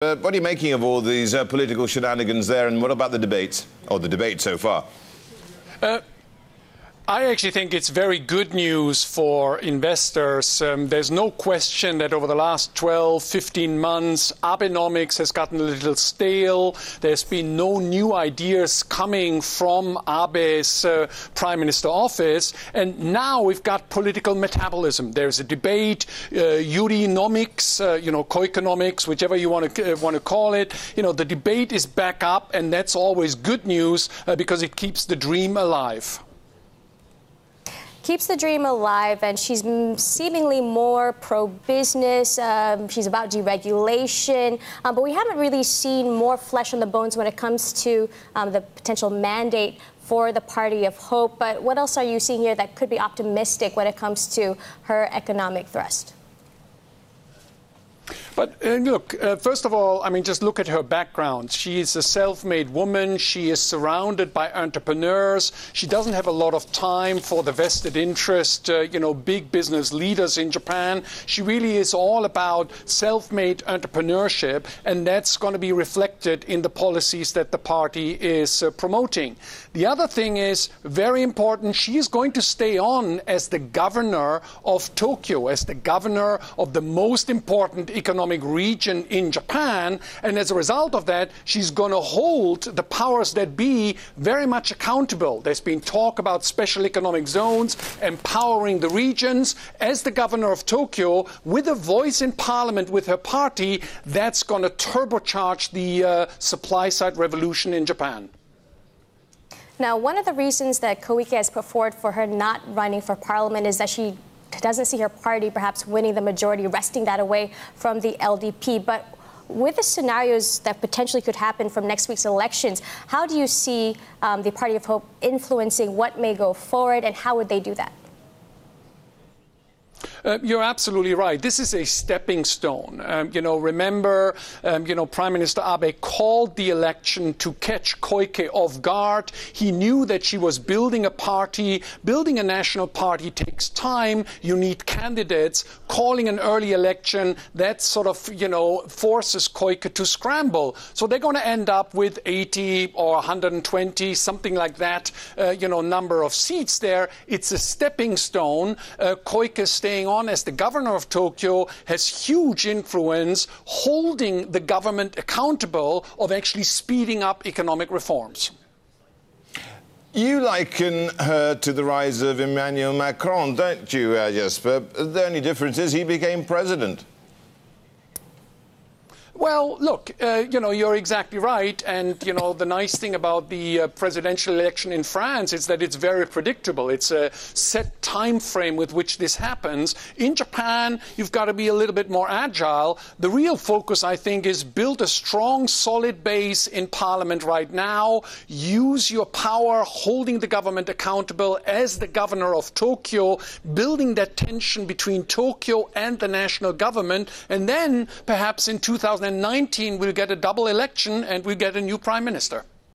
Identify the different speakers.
Speaker 1: What are you making of all these political shenanigans there, and what about the debates, or the debate so far?
Speaker 2: I actually think it's very good news for investors. There's no question that over the last 12, 15 months, Abenomics has gotten a little stale. There's been no new ideas coming from Abe's Prime Minister office. And now we've got political metabolism. There's a debate, Yurinomics, Koikenomics, whichever you want to call it. The debate is back up, and that's always good news because it keeps the dream alive.
Speaker 3: Keeps the dream alive, and she's seemingly more pro-business. She's about deregulation, but we haven't really seen more flesh on the bones when it comes to the potential mandate for the Party of Hope. But what else are you seeing here that could be optimistic when it comes to her economic thrust?
Speaker 2: But look, first of all, just look at her background. She is a self-made woman. She is surrounded by entrepreneurs. She doesn't have a lot of time for the vested interest, big business leaders in Japan. She really is all about self-made entrepreneurship, and that's going to be reflected in the policies that the party is promoting. The other thing is, very important, she is going to stay on as the governor of Tokyo, as the governor of the most important economic region in Japan, and as a result of that, she's going to hold the powers that be very much accountable. There's been talk about special economic zones, empowering the regions. As the governor of Tokyo, with a voice in parliament with her party, that's going to turbocharge the supply-side revolution in Japan.
Speaker 3: Now, one of the reasons that Koike has put forward for her not running for parliament is that she doesn't see her party perhaps winning the majority, wresting that away from the LDP. But with the scenarios that potentially could happen from next week's elections, how do you see the Party of Hope influencing what may go forward, and how would they do that?
Speaker 2: You're absolutely right. This is a stepping stone. Remember, Prime Minister Abe called the election to catch Koike off guard. He knew that she was building a party. Building a national party takes time. You need candidates. Calling an early election, that sort of, forces Koike to scramble. So they're going to end up with 80 or 120, something like that, number of seats there. It's a stepping stone. Koike staying on as the governor of Tokyo has huge influence, holding the government accountable of actually speeding up economic reforms.
Speaker 1: You liken her to the rise of Emmanuel Macron, don't you, Jesper? The only difference is he became president.
Speaker 2: Well, look, you're exactly right. And, the nice thing about the presidential election in France is that it's very predictable. It's a set time frame with which this happens. In Japan, you've got to be a little bit more agile. The real focus, I think, is build a strong, solid base in parliament right now. Use your power, holding the government accountable as the governor of Tokyo, building that tension between Tokyo and the national government. And then, perhaps in 2019, we'll get a double election and we'll get a new prime minister.